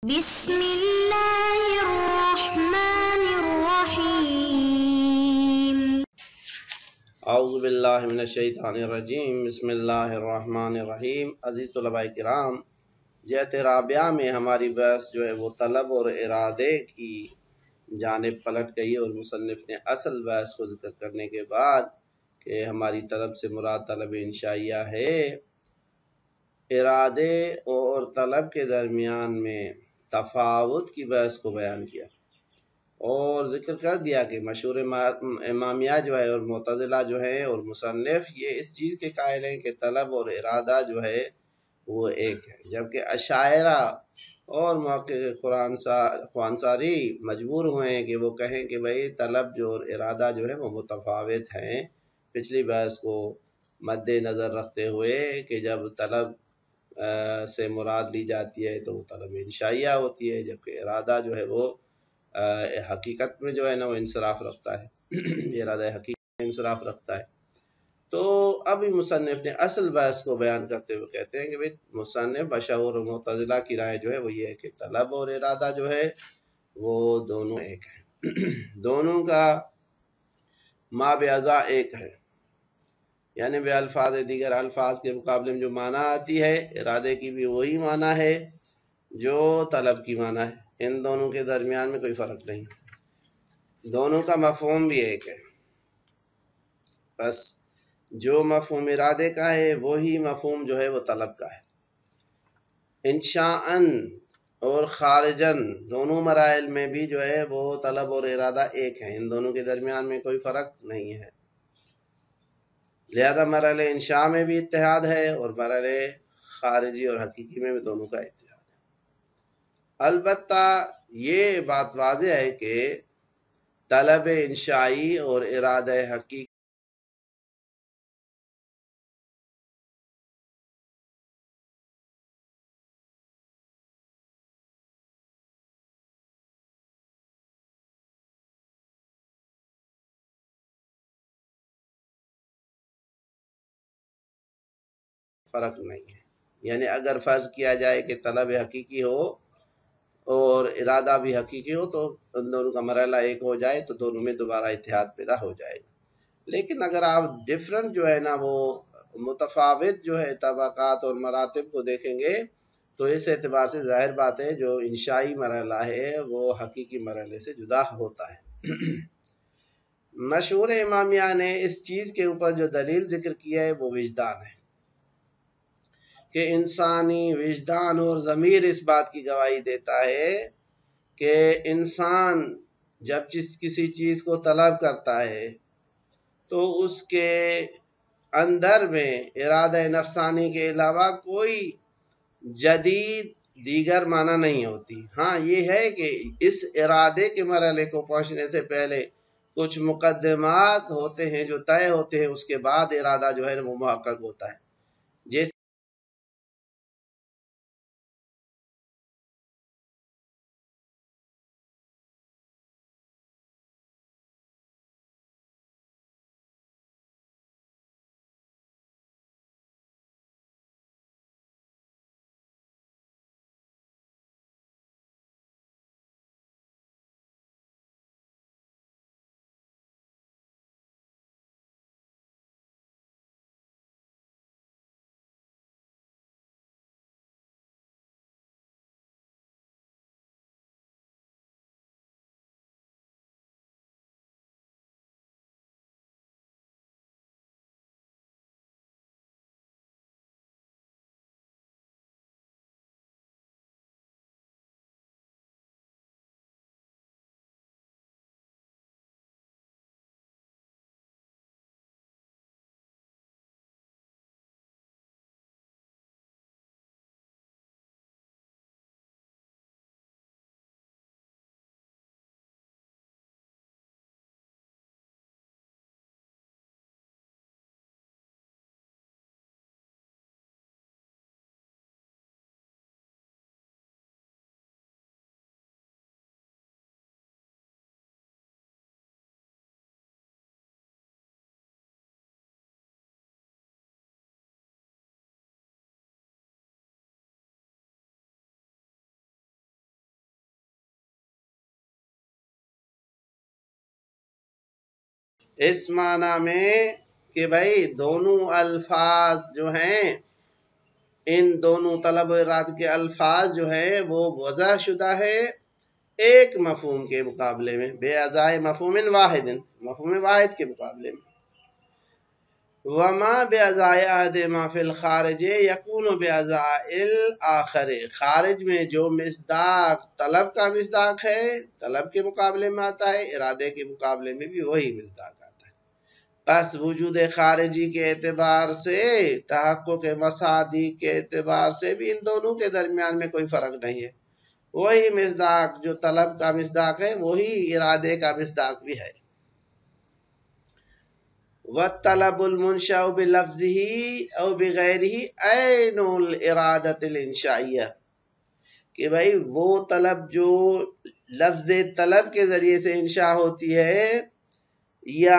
بسم اللہ الرحمن الرحیم۔ اعوذ باللہ من الشیطان الرجیم، بسم اللہ الرحمن الرحیم۔ عزیز طلباء کرام، جہت رابعہ میں ہماری بحث جو ہے وہ طلب اور ارادے کی جانب پلٹ گئی، اور مصنف نے اصل بحث کو ذکر کرنے کے بعد کہ ہماری طلب سے مراد طلب انشائیہ ہے، ارادے اور طلب کے درمیان میں تفاوت کی بحث کو بیان کیا، اور ذکر کر دیا کہ مشہور امامیہ جو ہے اور معتزلہ جو ہے اور مصنف یہ اس چیز کے قائل ہیں کہ طلب اور ارادہ جو ہے وہ ایک ہے، جبکہ اشاعرہ اور محقق خوانصاری مجبور ہوئے ہیں کہ وہ کہیں کہ بھئی طلب جو اور ارادہ جو ہے وہ متفاوت ہیں، پچھلی بحث کو مد نظر رکھتے ہوئے کہ جب طلب سے مراد لی جاتی ہے تو وہ طلب انشائیہ ہوتی ہے، جبکہ ارادہ جو ہے وہ حقیقت میں جو ہے نا وہ انصراف رکھتا ہے، ارادہ حقیقت میں انصراف رکھتا ہے۔ تو اب مصنف نے اصل بحث کو بیان کرتے ہوئے کہتے ہیں کہ بھئی مصنف مشہور معتزلہ کی رائے جو ہے وہ یہ ہے کہ طلب اور ارادہ جو ہے وہ دونوں ایک ہیں، دونوں کا مابعضا ایک ہے، یعنی بے الفاظ دیگر الفاظ کے مقابلے میں جو معنی آتی ہے ارادے کی بھی وہی معنی ہے جو طلب کی معنی ہے، ان دونوں کے درمیان میں کوئی فرق نہیں، دونوں کا مفہوم بھی ایک ہے، بس جو مفہوم ارادے کا ہے وہی مفہوم جو ہے وہ طلب کا ہے۔ انشاءً اور خارجاً دونوں مراحل میں بھی جو ہے وہ طلب اور ارادہ ایک ہیں، ان دونوں کے درمیان میں کوئی فرق نہیں ہے، لہذا مرحلہ انشاء میں بھی اتحاد ہے اور مرحلہ خارجی اور حقیقی میں بھی دونوں کا اتحاد ہے۔ البتہ یہ بات واضح ہے کہ طلب انشائی اور ارادہ حقیقی فرق نہیں ہے، یعنی اگر فرض کیا جائے کہ طلب حقیقی ہو اور ارادہ بھی حقیقی ہو تو ان دونوں کا مرحلہ ایک ہو جائے تو دونوں میں دوبارہ اتحاد پیدا ہو جائے گا، لیکن اگر آپ ڈفرنٹ جو ہے نا وہ متفاوت جو ہے طبقات اور مراتب کو دیکھیں گے تو اس اعتبار سے ظاہر بات ہے جو انشائی مرحلہ ہے وہ حقیقی مرحلے سے جدا ہوتا ہے۔ مشہور امامیہ نے اس چیز کے اوپر جو دلیل ذکر کیا ہے وہ وجدان ہے، کہ انسانی وجدان اور ضمیر اس بات کی گواہی دیتا ہے کہ انسان جب کسی چیز کو طلب کرتا ہے تو اس کے اندر میں ارادہ نفسانی کے علاوہ کوئی جدید دیگر معنی نہیں ہوتی، ہاں یہ ہے کہ اس ارادے کے مرحلے کو پہنچنے سے پہلے کچھ مقدمات ہوتے ہیں جو طے ہوتے ہیں، اس کے بعد ارادہ جو ہے وہ محقق ہوتا ہے، جیسے اس معنی میں کہ بھائی دونوں الفاظ جو ہیں، ان دونوں طلب و ارادہ کے الفاظ جو ہیں وہ وضع شدہ ہے ایک مفہوم کے مقابلے میں، بے ازائے مفہوم واحد، مفہوم واحد کے مقابلے میں. وما بأزائے احد ما فی الخارج یکون بأزائے الآخر، خارج میں جو مصداق طلب کا مصداق ہے طلب کے مقابلے میں آتا ہے، ارادے کے مقابلے میں بھی وہی مصداق آتا ہے. بس وجود خارجی کے اعتبار سے، تحقق مصادیق کے اعتبار سے بھی ان دونوں کے درمیان میں کوئی فرق نہیں ہے. وہی مصداق جو طلب کا مصداق ہے وہی ارادے کا مصداق بھی ہے. وَالطَّلَبُ الْمُنْشَأُ بِلَفْظِهِ أَوْ بِغَيْرِهِ عَيْنُ الْإِرَادَةِ الْإِنشَائِيَّةِ، کہ بھائی وہ طلب جو لفظ طلب کے ذریعے سے انشاء ہوتی ہے یا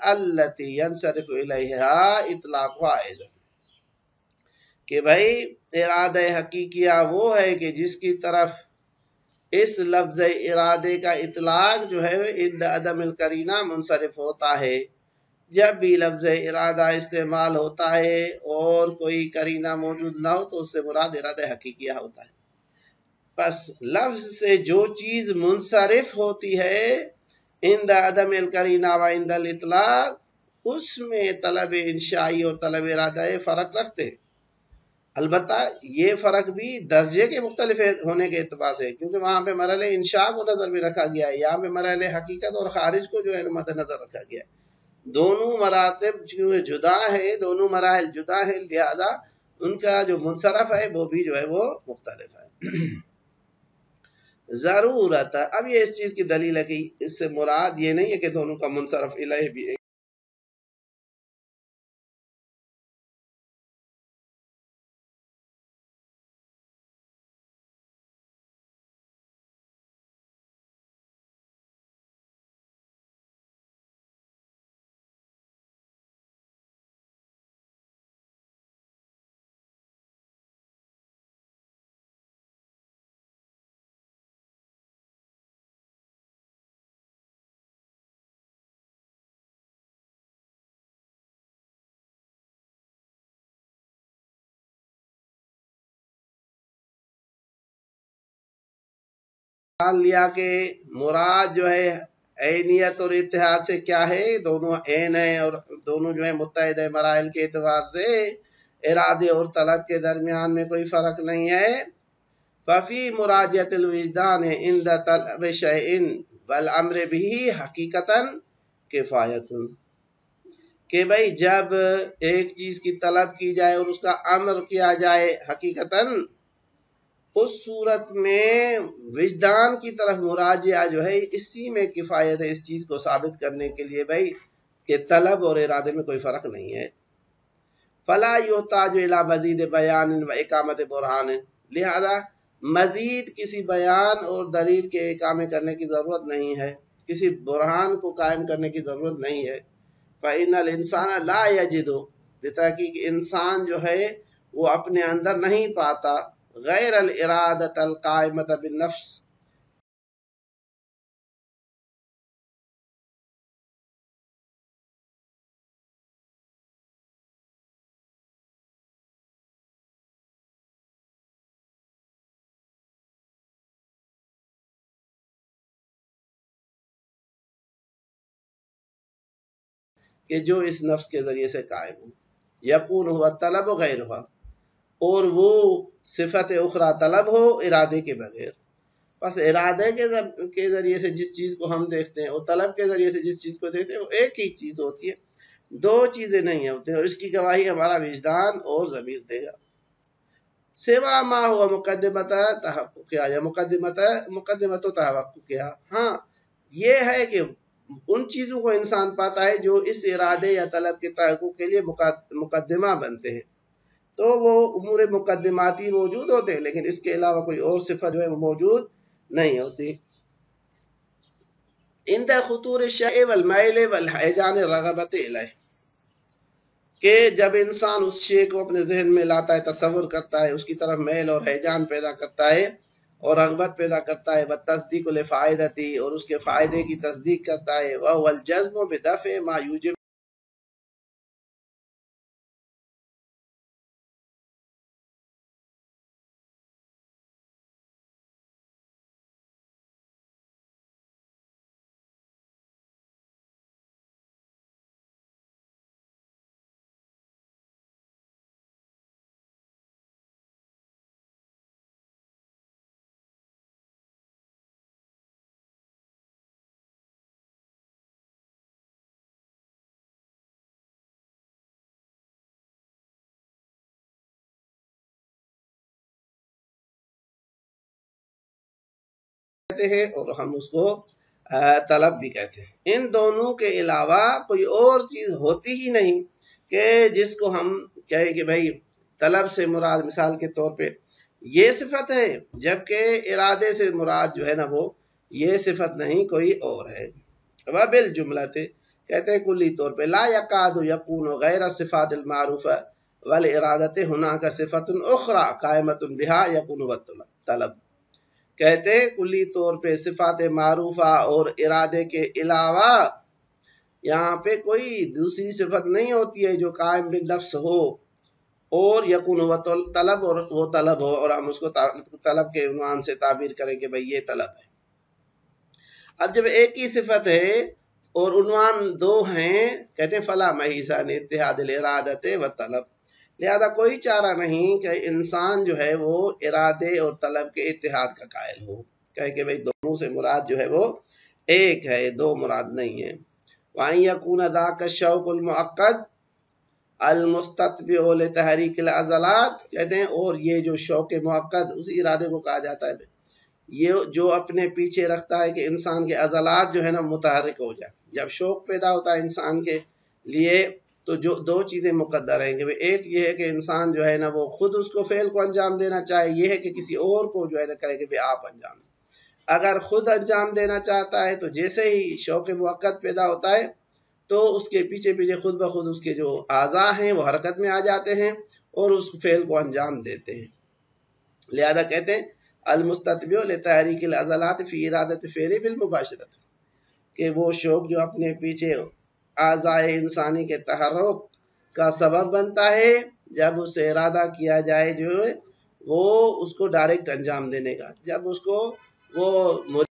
التی ینصرف الیہا اطلاقها ايضا، کہ بھائی ارادہ حقیقیہ وہ ہے کہ جس کی طرف اس لفظ ارادے کا اطلاق جو ہے عند عدم القرینہ منصرف ہوتا ہے. جب بھی لفظ ارادہ استعمال ہوتا ہے اور کوئی قرینہ موجود نہ ہو تو اس سے مراد ارادہ حقیقیہ ہوتا ہے. بس لفظ سے جو چیز منصرف ہوتی ہے عند عدم القرینہ و عند الاطلاق، اس میں طلب انشائی اور طلب ارادہ فرق رکھتے ہیں. البتہ یہ فرق بھی درجے کے مختلف ہونے کے اعتبار سے، کیونکہ وہاں پہ مرحلہ انشاء کو نظر میں رکھا گیا ہے، یہاں پہ مرحلہ حقیقت اور خارج کو جو ہے مد نظر رکھا گیا ہے. دونوں مراتب جو جدا ہے، دونوں مراحل جدا ہے، لہذا ان کا جو منصرف ہے وہ بھی جو ہے وہ مختلف ہے. ضرورت ہے، اب یہ اس چیز کی دلیل ہے کہ اس سے مراد یہ نہیں ہے کہ دونوں کا منصرف الیہ بھی ایک لیا کہ مراد جو ہے عینیت اور اتحاد سے کیا ہے، دونوں عین ہیں اور دونوں جو ہے متحد ہے مراحل کے اعتبار سے، ارادے اور طلب کے درمیان میں کوئی فرق نہیں ہے. ففی مراجعت الوجدان عند طلب شیء والامر به حقیقتا کفایت، کہ بھائی جب ایک چیز کی طلب کی جائے اور اس کا امر کیا جائے حقیقتاً، اس صورت میں وجدان کی طرف مراجعہ جو ہے اسی میں کفایت ہے، اس چیز کو ثابت کرنے کے لیے بھائی کہ طلب اور ارادے میں کوئی فرق نہیں ہے۔ فلا یحتاج الی مزید بیان و اقامت برہان، لہذا مزید کسی بیان اور دلیل کے اقامے کرنے کی ضرورت نہیں ہے، کسی برہان کو قائم کرنے کی ضرورت نہیں ہے۔ فإن الانسان لا یجد، بتحقیق انسان جو ہے وہ اپنے اندر نہیں پاتا غیر الارادۃ القائمۃ بالنفس، کہ جو اس نفس کے ذریعے سے قائم ہو، یکون ہوا طلب غیر ہوا، اور وہ صفت اخرى طلب ہو ارادے کے بغیر۔ بس ارادے کے ذریعے سے جس چیز کو ہم دیکھتے ہیں اور طلب کے ذریعے سے جس چیز کو دیکھتے ہیں وہ ایک ہی چیز ہوتی ہے، دو چیزیں نہیں ہوتی، اور اس کی گواہی ہمارا وجدان اور ضمیر دے گا۔ سوا ما ہوا مقدمت تحقق کیا یا مقدمت و تحقق کیا، ہاں یہ ہے کہ ان چیزوں کو انسان پاتا ہے جو اس ارادے یا طلب کے تحقق کے لیے مقدمہ بنتے ہیں، تو وہ امور مقدماتی موجود ہوتے ہیں، لیکن اس کے علاوہ کوئی اور صفت جو ہے وہ موجود نہیں ہوتی۔ عند خطور الشیء والمیل والحیجان الرغبۃ الیہ، کہ جب انسان اس شے کو اپنے ذہن میں لاتا ہے، تصور کرتا ہے، اس کی طرف میل اور ہیجان پیدا کرتا ہے اور رغبت پیدا کرتا ہے، والتصدیق لفائدتی، اور اس کے فائدے کی تصدیق کرتا ہے، وهو الجزم بدفع ما یوجب، کہتے ہیں اور ہم اس کو طلب بھی کہتے ہیں۔ ان دونوں کے علاوہ کوئی اور چیز ہوتی ہی نہیں کہ جس کو ہم کہیں کہ بھائی طلب سے مراد مثال کے طور پہ یہ صفت ہے، جبکہ ارادے سے مراد جو ہے نا وہ یہ صفت نہیں کوئی اور ہے۔ وبالجملہ، کہتے ہیں کلی طور پہ لا یکاد یکون غیر الصفات المعروفہ والارادۃ ہناک صفت اخرى قائمۃ بہا یکون طلب، کہتے ہیں کلی طور پہ صفات معروفہ اور ارادے کے علاوہ یہاں پہ کوئی دوسری صفت نہیں ہوتی ہے جو قائم بالنفس ہو اور یکون ہوا طلب، اور وہ طلب ہو اور ہم اس کو طلب کے عنوان سے تعبیر کریں کہ بھئی یہ طلب ہے۔ اب جب ایک ہی صفت ہے اور عنوان دو ہیں، کہتے ہیں فلا محیصہ اتحاد الارادۃ والطلب، لہذا کوئی چارہ نہیں کہ انسان جو ہے وہ ارادے اور طلب کے اتحاد کا قائل ہو، کہے کہ بھئی دونوں سے مراد جو ہے وہ ایک ہے، دو مراد نہیں ہے۔ وَأَن يَكُونَ ذَاكَ الشَّوْقُ الْمُعَقَّدُ الْمُسْتَتْبِعُ لِتَحْرِيكِ الْعَضَلَاتِ، کہتے ہیں اور یہ جو شوق معقد اسی ارادے کو کہا جاتا ہے یہ جو اپنے پیچھے رکھتا ہے کہ انسان کے عضلات جو ہے نا متحرک ہو جائے۔ جب شوق پیدا ہوتا ہے انسان کے لیے تو جو دو چیزیں مقدر ہیں کہ ایک یہ ہے کہ انسان جو ہے نا وہ خود اس کو فعل کو انجام دینا چاہے، یہ ہے کہ کسی اور کو جو ہے نا کرے کہ آپ انجام دیں۔ اگر خود انجام دینا چاہتا ہے تو جیسے ہی شوق موقت پیدا ہوتا ہے تو اس کے پیچھے پیچھے خود بخود اس کے جو اعضاء ہیں وہ حرکت میں آ جاتے ہیں اور اس فعل کو انجام دیتے ہیں۔ لہذا کہتے ہیں المستتبع لتحریک العضلات فی ارادۃ فعل بالمباشرۃ، کہ وہ شوق جو اپنے پیچھے اعضاء انسانی کے تحرک کا سبب بنتا ہے جب اسے ارادہ کیا جائے جو وہ اس کو ڈائریکٹ انجام دینے کا، جب اس کو وہ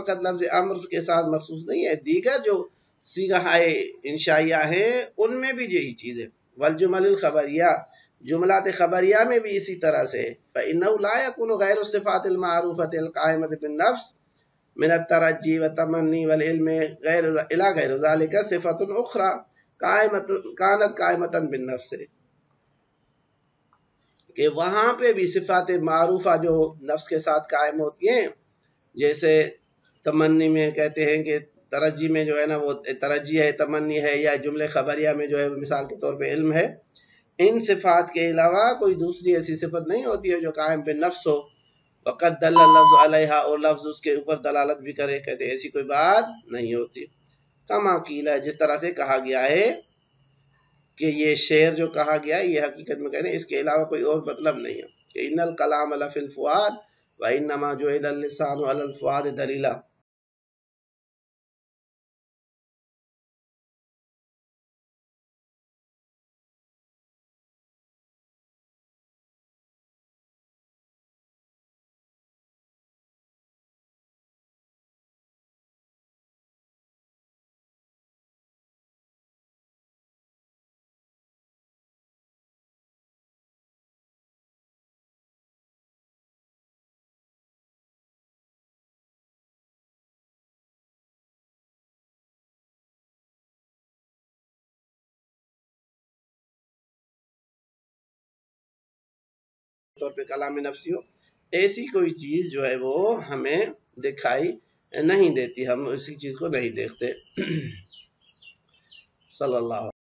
فقط لفظ امر کے ساتھ مخصوص نہیں ہے، دیگر جو صیغہ انشائیہ ہیں ان میں بھی یہی چیز ہے۔ والجمل الخبریہ، جملات خبریہ میں بھی اسی طرح سے فإنه لا يكون غير الصفات المعروفة القائمة بالنفس من الترجی والتمنی والعلم الى غیر ذلك صفات اخرى كانت قائمة بالنفس، کہ وہاں پہ بھی صفات معروفہ جو نفس کے ساتھ قائم ہوتی ہیں، جیسے تمنی میں کہتے ہیں کہ ترجی میں جو ہے نا وہ ترجی ہے، تمنی ہے، یا جملے خبریہ میں جو ہے مثال کے طور پہ علم ہے، ان صفات کے علاوہ کوئی دوسری ایسی صفت نہیں ہوتی ہے جو قائم بالنفس ہو، وقد دل اللفظ علیہا، اور لفظ اس کے اوپر دلالت بھی کرے، کہتے ہیں ایسی کوئی بات نہیں ہوتی۔ کما قیل ہے، جس طرح سے کہا گیا ہے کہ یہ شعر جو کہا گیا ہے یہ حقیقت میں کہتے ہیں اس کے علاوہ کوئی اور مطلب نہیں ہے، کہ ان الکلام لفی الفؤاد وانما جعل اللسان علی الفؤاد دلیلا۔ طور پہ کلام نفسی ہو، ایسی کوئی چیز جو ہے وہ ہمیں دکھائی نہیں دیتی، ہم اسی چیز کو نہیں دیکھتے۔ صلی اللہ